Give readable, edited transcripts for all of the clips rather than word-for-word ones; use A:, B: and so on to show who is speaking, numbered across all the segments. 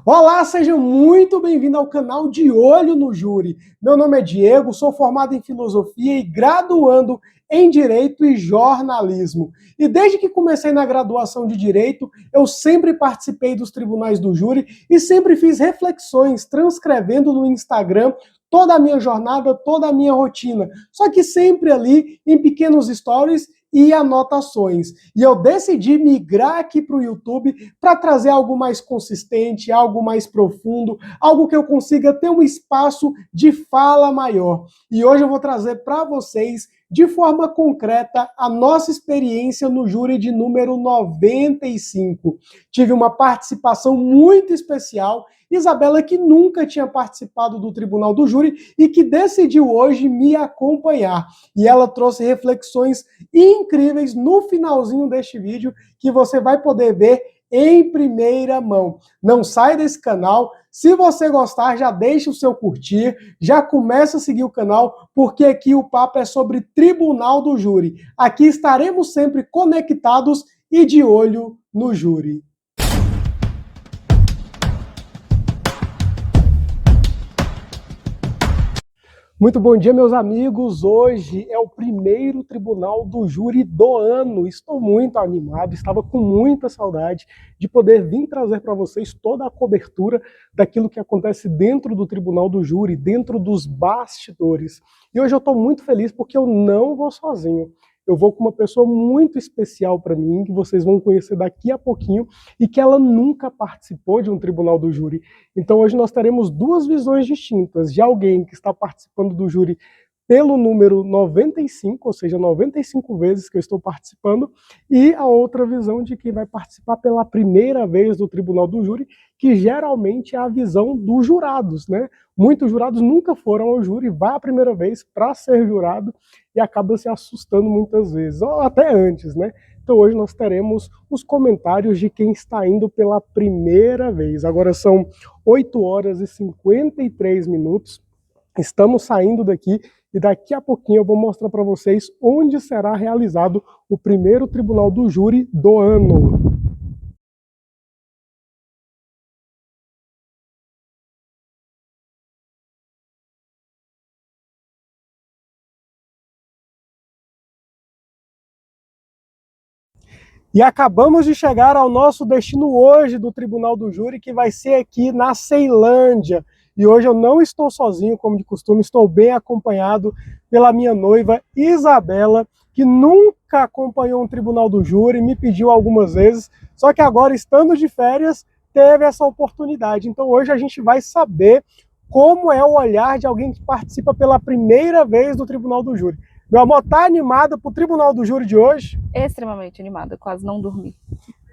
A: Olá, seja muito bem-vindo ao canal De Olho no Júri. Meu nome é Diego, sou formado em Filosofia e graduando em Direito e Jornalismo. E desde que comecei na graduação de Direito, eu sempre participei dos tribunais do júri e sempre fiz reflexões, transcrevendo no Instagram toda a minha jornada, toda a minha rotina. Só que sempre ali em pequenos stories e anotações. E eu decidi migrar aqui para o YouTube para trazer algo mais consistente, algo mais profundo, algo que eu consiga ter um espaço de fala maior. E hoje eu vou trazer para vocês, de forma concreta, a nossa experiência no júri de número 95. Tive uma participação muito especial, Isabela, que nunca tinha participado do Tribunal do Júri e que decidiu hoje me acompanhar. E ela trouxe reflexões incríveis no finalzinho deste vídeo que você vai poder ver em primeira mão. Não sai desse canal. Se você gostar, já deixa o seu curtir, já começa a seguir o canal, porque aqui o papo é sobre Tribunal do Júri. Aqui estaremos sempre conectados e de olho no júri. Muito bom dia, meus amigos. Hoje é o primeiro Tribunal do Júri do ano. Estou muito animado, estava com muita saudade de poder vir trazer para vocês toda a cobertura daquilo que acontece dentro do Tribunal do Júri, dentro dos bastidores. E hoje eu estou muito feliz porque eu não vou sozinho. Eu vou com uma pessoa muito especial para mim, que vocês vão conhecer daqui a pouquinho, e que ela nunca participou de um Tribunal do Júri. Então hoje nós teremos duas visões distintas, de alguém que está participando do júri pelo número 95, ou seja, 95 vezes que eu estou participando, e a outra visão de quem vai participar pela primeira vez do Tribunal do Júri, que geralmente é a visão dos jurados, né? Muitos jurados nunca foram ao júri, vai a primeira vez para ser jurado e acaba se assustando muitas vezes, ou até antes, né? Então hoje nós teremos os comentários de quem está indo pela primeira vez. Agora são 8 horas e 53 minutos, estamos saindo daqui e daqui a pouquinho eu vou mostrar para vocês onde será realizado o primeiro Tribunal do Júri do ano. E acabamos de chegar ao nosso destino hoje do Tribunal do Júri, que vai ser aqui na Ceilândia. E hoje eu não estou sozinho, como de costume, estou bem acompanhado pela minha noiva Isabela, que nunca acompanhou um Tribunal do Júri, me pediu algumas vezes, só que agora, estando de férias, teve essa oportunidade. Então hoje a gente vai saber como é o olhar de alguém que participa pela primeira vez do Tribunal do Júri. Meu amor, tá animada pro Tribunal do Júri de hoje?
B: Extremamente animada, quase não dormi.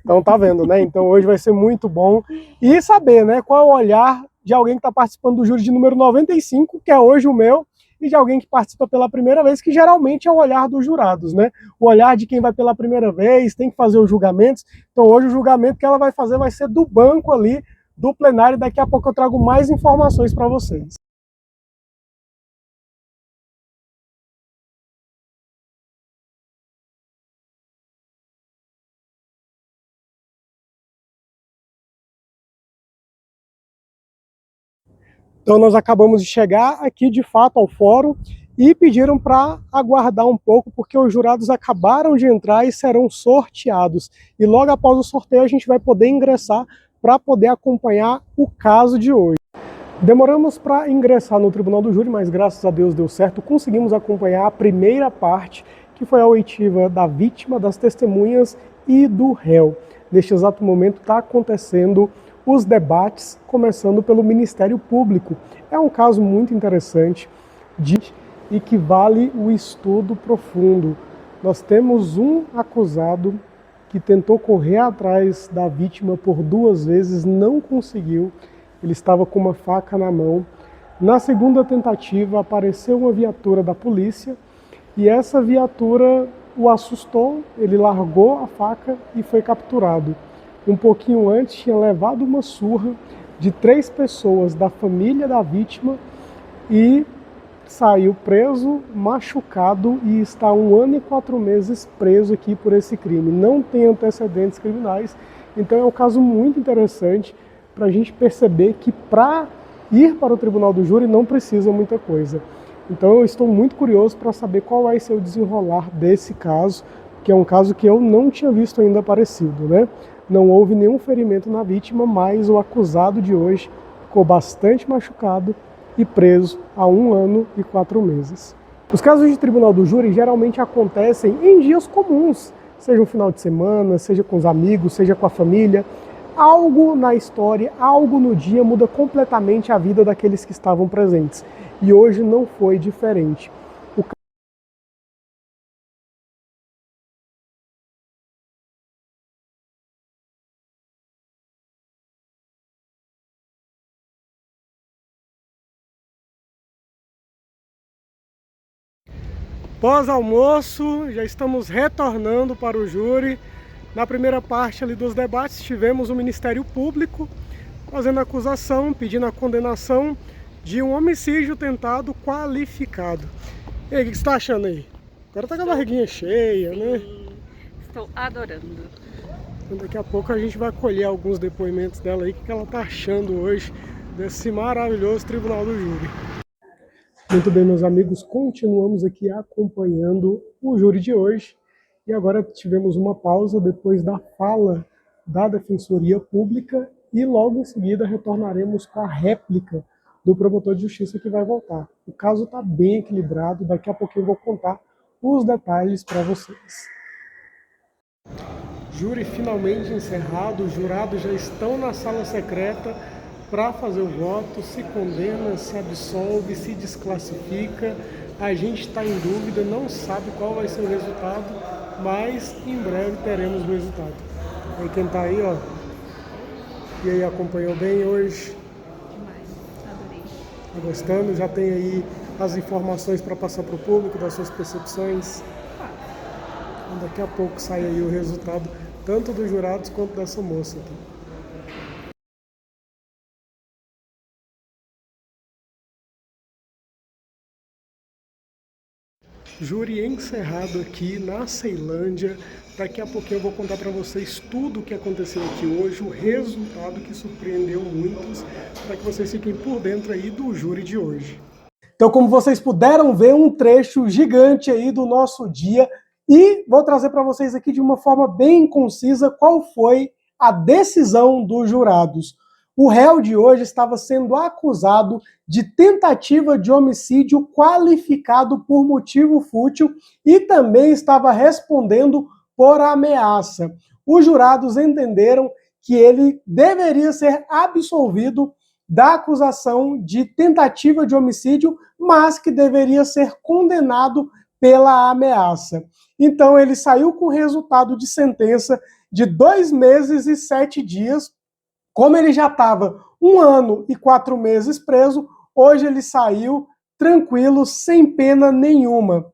A: Então tá vendo, né? Então hoje vai ser muito bom. E saber, né, qual é o olhar de alguém que está participando do júri de número 95, que é hoje o meu, e de alguém que participa pela primeira vez, que geralmente é o olhar dos jurados, né? O olhar de quem vai pela primeira vez, tem que fazer os julgamentos. Então hoje o julgamento que ela vai fazer vai ser do banco ali, do plenário, e daqui a pouco eu trago mais informações para vocês. Então nós acabamos de chegar aqui de fato ao fórum e pediram para aguardar um pouco, porque os jurados acabaram de entrar e serão sorteados. E logo após o sorteio a gente vai poder ingressar para poder acompanhar o caso de hoje. Demoramos para ingressar no Tribunal do Júri, mas graças a Deus deu certo. Conseguimos acompanhar a primeira parte, que foi a oitiva da vítima, das testemunhas e do réu. Neste exato momento está acontecendo os debates, começando pelo Ministério Público. É um caso muito interessante e que vale o estudo profundo. Nós temos um acusado que tentou correr atrás da vítima por 2 vezes, não conseguiu. Ele estava com uma faca na mão. Na segunda tentativa apareceu uma viatura da polícia e essa viatura o assustou, ele largou a faca e foi capturado. Um pouquinho antes tinha levado uma surra de 3 pessoas da família da vítima e saiu preso, machucado e está 1 ano e 4 meses preso aqui por esse crime. Não tem antecedentes criminais, então é um caso muito interessante, para a gente perceber que para ir para o tribunal do júri não precisa muita coisa. Então eu estou muito curioso para saber qual vai ser o desenrolar desse caso, que é um caso que eu não tinha visto ainda parecido, né? Não houve nenhum ferimento na vítima, mas o acusado de hoje ficou bastante machucado e preso há 1 ano e 4 meses. Os casos de tribunal do júri geralmente acontecem em dias comuns, seja um final de semana, seja com os amigos, seja com a família. Algo na história, algo no dia muda completamente a vida daqueles que estavam presentes. E hoje não foi diferente. Pós-almoço, já estamos retornando para o júri. Na primeira parte ali dos debates, tivemos o Ministério Público fazendo acusação, pedindo a condenação de um homicídio tentado qualificado. E aí, o que você está achando aí? Agora tá com a barriguinha cheia,
B: Sim,
A: né?
B: estou adorando.
A: Então, daqui a pouco a gente vai colher alguns depoimentos dela aí, o que ela tá achando hoje desse maravilhoso Tribunal do Júri. Muito bem, meus amigos, continuamos aqui acompanhando o júri de hoje. E agora tivemos uma pausa depois da fala da Defensoria Pública e logo em seguida retornaremos com a réplica do promotor de justiça que vai voltar. O caso está bem equilibrado, daqui a pouquinho eu vou contar os detalhes para vocês. Júri finalmente encerrado, os jurados já estão na sala secreta para fazer o voto, se condena, se absolve, se desclassifica. A gente está em dúvida, não sabe qual vai ser o resultado, mas em breve teremos o resultado. Aí quem está aí, ó, e aí acompanhou bem hoje?
B: Demais, adorei.
A: Tá gostando? Já tem aí as informações para passar para o público das suas percepções? Então, daqui a pouco sai aí o resultado, tanto dos jurados quanto dessa moça aqui. Júri encerrado aqui na Ceilândia. Daqui a pouquinho eu vou contar para vocês tudo o que aconteceu aqui hoje, o resultado que surpreendeu muitos, para que vocês fiquem por dentro aí do júri de hoje. Então, como vocês puderam ver, um trecho gigante aí do nosso dia, e vou trazer para vocês aqui de uma forma bem concisa qual foi a decisão dos jurados. O réu de hoje estava sendo acusado de tentativa de homicídio qualificado por motivo fútil e também estava respondendo por ameaça. Os jurados entenderam que ele deveria ser absolvido da acusação de tentativa de homicídio, mas que deveria ser condenado pela ameaça. Então ele saiu com resultado de sentença de 2 meses e 7 dias. Como ele já estava 1 ano e 4 meses preso, hoje ele saiu tranquilo, sem pena nenhuma,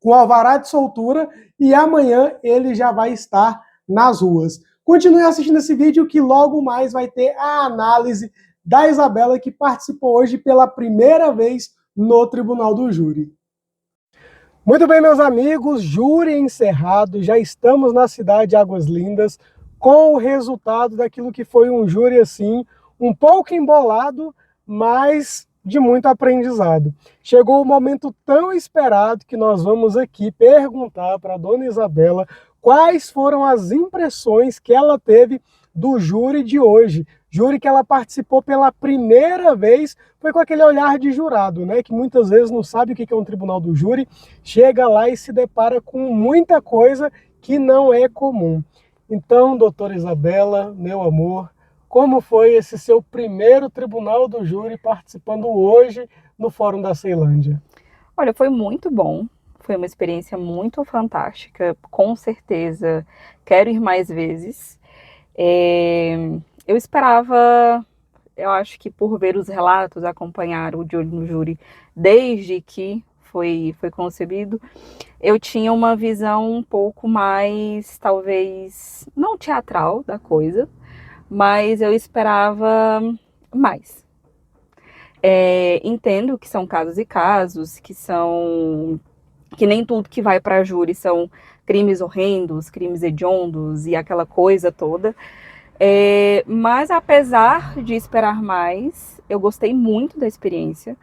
A: com alvará de soltura, e amanhã ele já vai estar nas ruas. Continue assistindo esse vídeo que logo mais vai ter a análise da Isabela, que participou hoje pela primeira vez no Tribunal do Júri. Muito bem, meus amigos, júri encerrado, já estamos na cidade de Águas Lindas com o resultado daquilo que foi um júri assim, um pouco embolado, mas de muito aprendizado. Chegou o momento tão esperado que nós vamos aqui perguntar para a dona Isabela quais foram as impressões que ela teve do júri de hoje. Júri que ela participou pela primeira vez, foi com aquele olhar de jurado, né? Que muitas vezes não sabe o que é um tribunal do júri, chega lá e se depara com muita coisa que não é comum. Então, doutora Isabela, meu amor, como foi esse seu primeiro tribunal do júri participando hoje no Fórum da Ceilândia?
B: Olha, foi muito bom. Foi uma experiência muito fantástica. Com certeza, quero ir mais vezes. Eu esperava, eu acho que por ver os relatos, acompanhar o De Olho no Júri desde que foi concebido, eu tinha uma visão um pouco mais, talvez, não teatral da coisa, mas eu esperava mais. Entendo que são casos e casos, que nem tudo que vai para júri são crimes horrendos, crimes hediondos e aquela coisa toda. Mas apesar de esperar mais, eu gostei muito da experiência.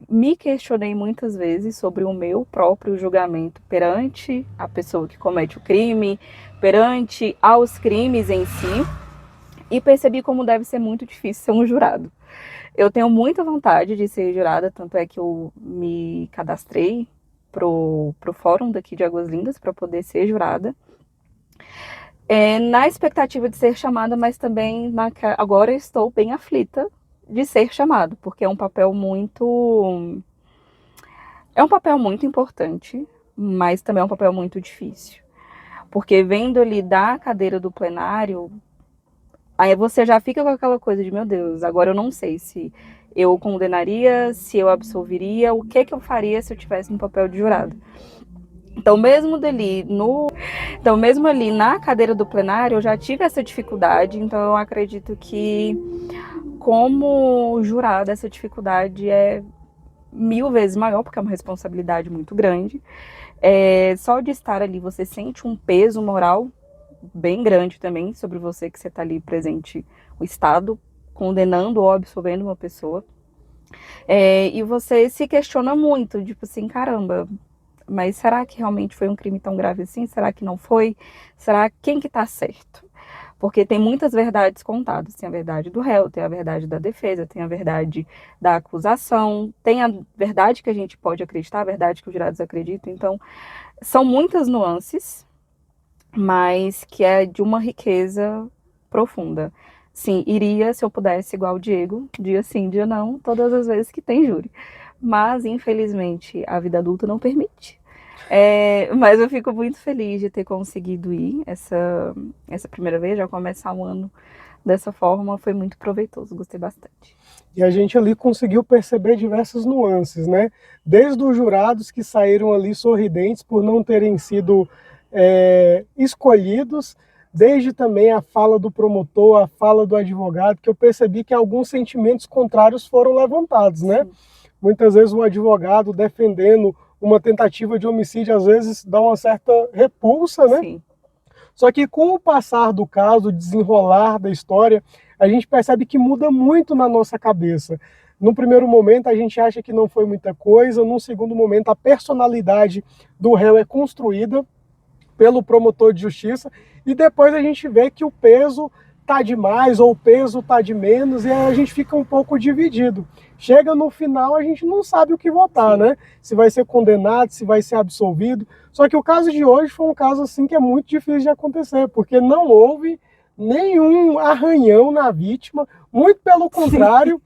B: Me questionei muitas vezes sobre o meu próprio julgamento perante a pessoa que comete o crime, perante aos crimes em si, e percebi como deve ser muito difícil ser um jurado. Eu tenho muita vontade de ser jurada, tanto é que eu me cadastrei pro fórum daqui de Águas Lindas para poder ser jurada. Na expectativa de ser chamada, mas também agora estou bem aflita de ser chamado, porque é um papel muito importante, mas também é um papel muito difícil. Porque vendo ali da cadeira do plenário, aí você já fica com aquela coisa de, meu Deus, agora eu não sei se eu condenaria, se eu absolveria, o que eu faria se eu tivesse no papel de jurado. Então, mesmo ali na cadeira do plenário, eu já tive essa dificuldade, então eu acredito que, como jurada, essa dificuldade é 1000 vezes maior, porque é uma responsabilidade muito grande. Só de estar ali, você sente um peso moral bem grande também sobre você, que você está ali presente, o Estado, condenando ou absolvendo uma pessoa. E você se questiona muito, tipo assim, caramba, mas será que realmente foi um crime tão grave assim? Será que não foi? Será quem que tá certo? Porque tem muitas verdades contadas. Tem a verdade do réu, tem a verdade da defesa, tem a verdade da acusação, tem a verdade que a gente pode acreditar, a verdade que os jurados acreditam. Então, são muitas nuances, mas que é de uma riqueza profunda. Sim, iria, se eu pudesse, igual o Diego, dia sim, dia não, todas as vezes que tem júri. Mas, infelizmente, a vida adulta não permite. Mas eu fico muito feliz de ter conseguido ir essa primeira vez, já começar o ano dessa forma, foi muito proveitoso, gostei bastante.
A: E a gente ali conseguiu perceber diversas nuances, né? Desde os jurados que saíram ali sorridentes por não terem sido escolhidos, desde também a fala do promotor, a fala do advogado, que eu percebi que alguns sentimentos contrários foram levantados, né? Sim. Muitas vezes o advogado defendendo uma tentativa de homicídio, às vezes dá uma certa repulsa, né? Sim. Só que com o passar do caso, o desenrolar da história, a gente percebe que muda muito na nossa cabeça. No primeiro momento, a gente acha que não foi muita coisa, num segundo momento, a personalidade do réu é construída pelo promotor de justiça, e depois a gente vê que o peso tá de mais ou o peso tá de menos, e aí a gente fica um pouco dividido. Chega no final, a gente não sabe o que votar, né? Se vai ser condenado, se vai ser absolvido. Só que o caso de hoje foi um caso assim que é muito difícil de acontecer, porque não houve nenhum arranhão na vítima, muito pelo contrário,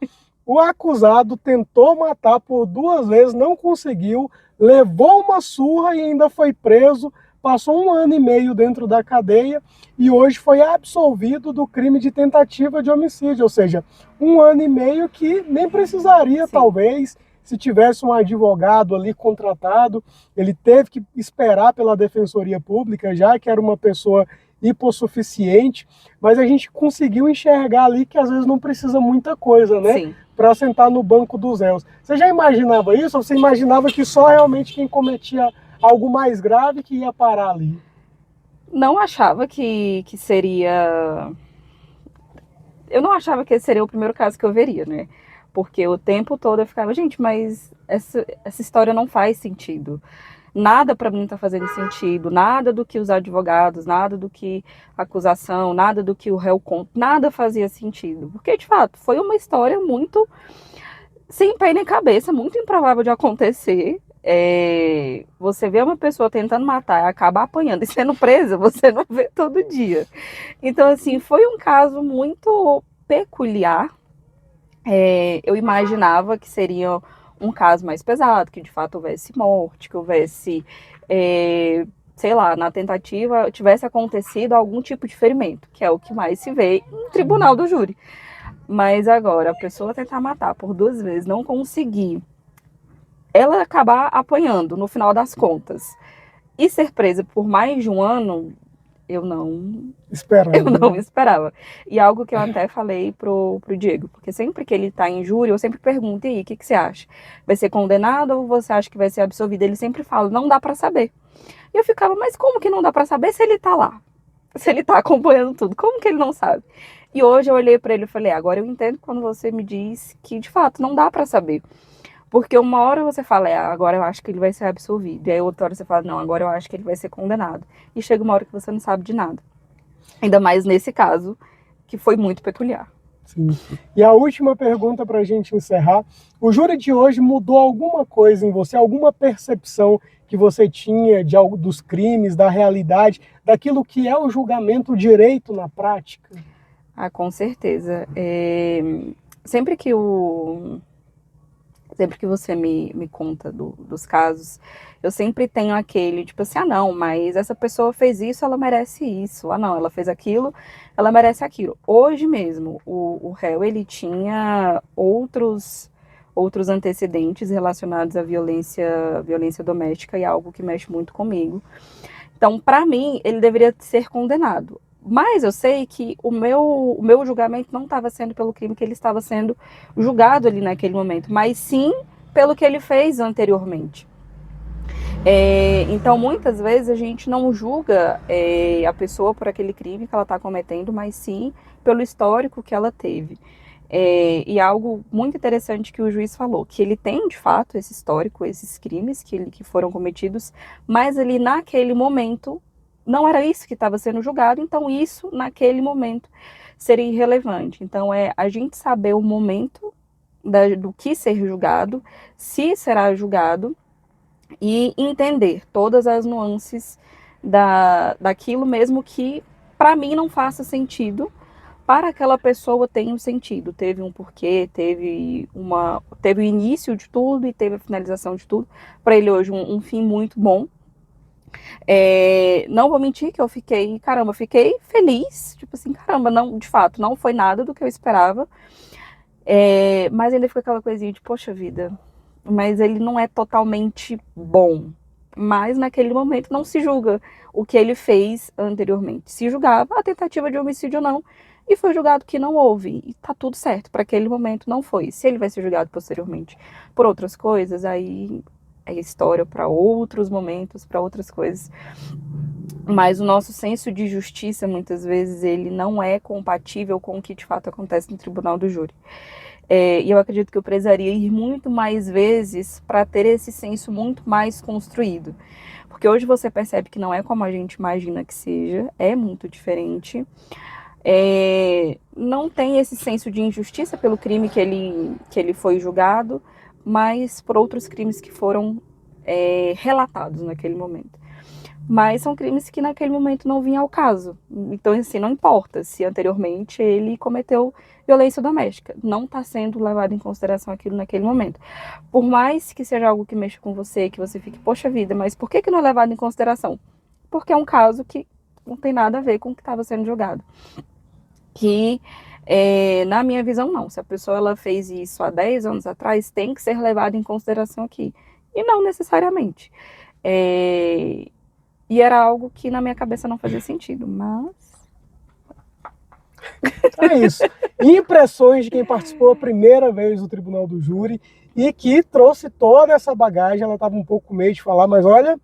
A: o acusado tentou matar por 2 vezes, não conseguiu, levou uma surra e ainda foi preso, passou 1 ano e meio dentro da cadeia e hoje foi absolvido do crime de tentativa de homicídio, ou seja, 1 ano e meio que nem precisaria, sim, talvez, se tivesse um advogado ali contratado. Ele teve que esperar pela Defensoria Pública, já que era uma pessoa hipossuficiente, mas a gente conseguiu enxergar ali que às vezes não precisa muita coisa, né? Para sentar no banco dos réus. Você já imaginava isso? Ou você imaginava que só realmente quem cometia algo mais grave que ia parar ali?
B: Não achava que seria... Eu não achava que esse seria o primeiro caso que eu veria, né? Porque o tempo todo eu ficava, gente, mas essa história não faz sentido. Nada para mim tá fazendo sentido, nada do que os advogados, nada do que a acusação, nada do que o réu conta, nada fazia sentido. Porque, de fato, foi uma história muito sem pé nem cabeça, muito improvável de acontecer. Você vê uma pessoa tentando matar, acaba apanhando e sendo presa, você não vê todo dia. Então, assim, foi um caso muito peculiar. Eu imaginava que seria um caso mais pesado, que de fato houvesse morte, que houvesse, sei lá, na tentativa tivesse acontecido algum tipo de ferimento, que é o que mais se vê em tribunal do júri. Mas agora, a pessoa tentar matar por 2 vezes, não conseguir, ela acabar apanhando no final das contas e ser presa por mais de 1 ano, eu não esperava. E algo que eu até falei pro Diego, porque sempre que ele tá em júri, eu sempre pergunto, e aí, o que você acha? Vai ser condenado ou você acha que vai ser absolvido? Ele sempre fala, não dá pra saber. E eu ficava, mas como que não dá pra saber se ele tá lá? se ele tá acompanhando tudo? Como que ele não sabe? E hoje eu olhei para ele e falei, agora eu entendo quando você me diz que, de fato, não dá para saber. Porque uma hora você fala, agora eu acho que ele vai ser absolvido. E aí outra hora você fala, não, agora eu acho que ele vai ser condenado. E chega uma hora que você não sabe de nada. Ainda mais nesse caso, que foi muito peculiar.
A: Sim. E a última pergunta para a gente encerrar. O júri de hoje mudou alguma coisa em você? Alguma percepção que você tinha dos crimes, da realidade, daquilo que é o julgamento, o direito na prática?
B: Ah, com certeza. Sempre que você me conta dos casos, eu sempre tenho aquele, tipo assim, não, mas essa pessoa fez isso, ela merece isso. Ah, não, ela fez aquilo, ela merece aquilo. Hoje mesmo, o réu, ele tinha outros antecedentes relacionados à violência doméstica e algo que mexe muito comigo. Então, para mim, ele deveria ser condenado. Mas eu sei que o meu julgamento não estava sendo pelo crime que ele estava sendo julgado ali naquele momento, mas sim pelo que ele fez anteriormente. Então, muitas vezes a gente não julga a pessoa por aquele crime que ela está cometendo, mas sim pelo histórico que ela teve. E algo muito interessante que o juiz falou, que ele tem de fato esse histórico, esses crimes que foram cometidos, mas ali naquele momento não era isso que estava sendo julgado, então isso naquele momento seria irrelevante. Então é a gente saber o momento do que ser julgado, se será julgado, e entender todas as nuances daquilo mesmo que para mim não faça sentido, para aquela pessoa tem um sentido, teve um porquê, teve o início de tudo e teve a finalização de tudo. Para ele hoje um fim muito bom. Não vou mentir que eu fiquei feliz, tipo assim, caramba, não, de fato, não foi nada do que eu esperava. Mas ainda ficou aquela coisinha de, poxa vida, mas ele não é totalmente bom. Mas naquele momento não se julga o que ele fez anteriormente. Se julgava a tentativa de homicídio ou não, e foi julgado que não houve. E tá tudo certo, para aquele momento não foi. Se ele vai ser julgado posteriormente por outras coisas, aí é história para outros momentos, para outras coisas. Mas o nosso senso de justiça, muitas vezes, ele não é compatível com o que de fato acontece no tribunal do júri. E eu acredito que eu precisaria ir muito mais vezes para ter esse senso muito mais construído. Porque hoje você percebe que não é como a gente imagina que seja, é muito diferente. Não tem esse senso de injustiça pelo crime que ele foi julgado, mas por outros crimes que foram relatados naquele momento. Mas são crimes que naquele momento não vinham ao caso. Então, assim, não importa se anteriormente ele cometeu violência doméstica. Não está sendo levado em consideração aquilo naquele momento. Por mais que seja algo que mexa com você, que você fique, poxa vida, mas por que não é levado em consideração? Porque é um caso que não tem nada a ver com o que estava sendo julgado. Que, na minha visão, não. Se a pessoa ela fez isso há 10 anos atrás, tem que ser levado em consideração aqui. E não necessariamente. E era algo que na minha cabeça não fazia sentido, mas...
A: É isso. Impressões de quem participou a primeira vez do Tribunal do Júri e que trouxe toda essa bagagem. Ela estava um pouco com medo de falar, mas olha,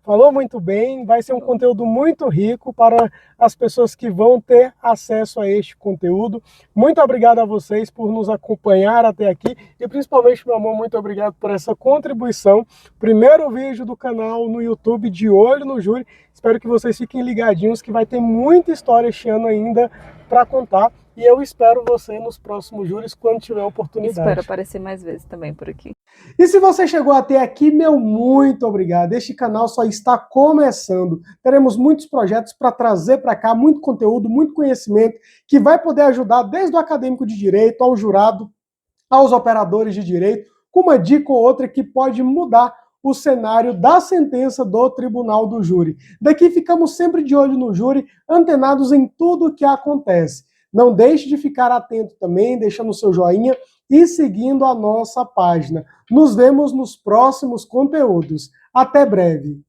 A: falou muito bem. Vai ser um conteúdo muito rico para as pessoas que vão ter acesso a este conteúdo. Muito obrigado a vocês por nos acompanhar até aqui e principalmente, meu amor, muito obrigado por essa contribuição. Primeiro vídeo do canal no YouTube de Olho no Júri. Espero que vocês fiquem ligadinhos que vai ter muita história este ano ainda para contar. E eu espero você nos próximos júris quando tiver oportunidade.
B: Espero aparecer mais vezes também por aqui.
A: E se você chegou até aqui, meu muito obrigado. Este canal só está começando. Teremos muitos projetos para trazer para cá, muito conteúdo, muito conhecimento, que vai poder ajudar desde o acadêmico de direito, ao jurado, aos operadores de direito, com uma dica ou outra que pode mudar o cenário da sentença do Tribunal do Júri. Daqui ficamos sempre de olho no júri, antenados em tudo o que acontece. Não deixe de ficar atento também, deixando o seu joinha e seguindo a nossa página. Nos vemos nos próximos conteúdos. Até breve!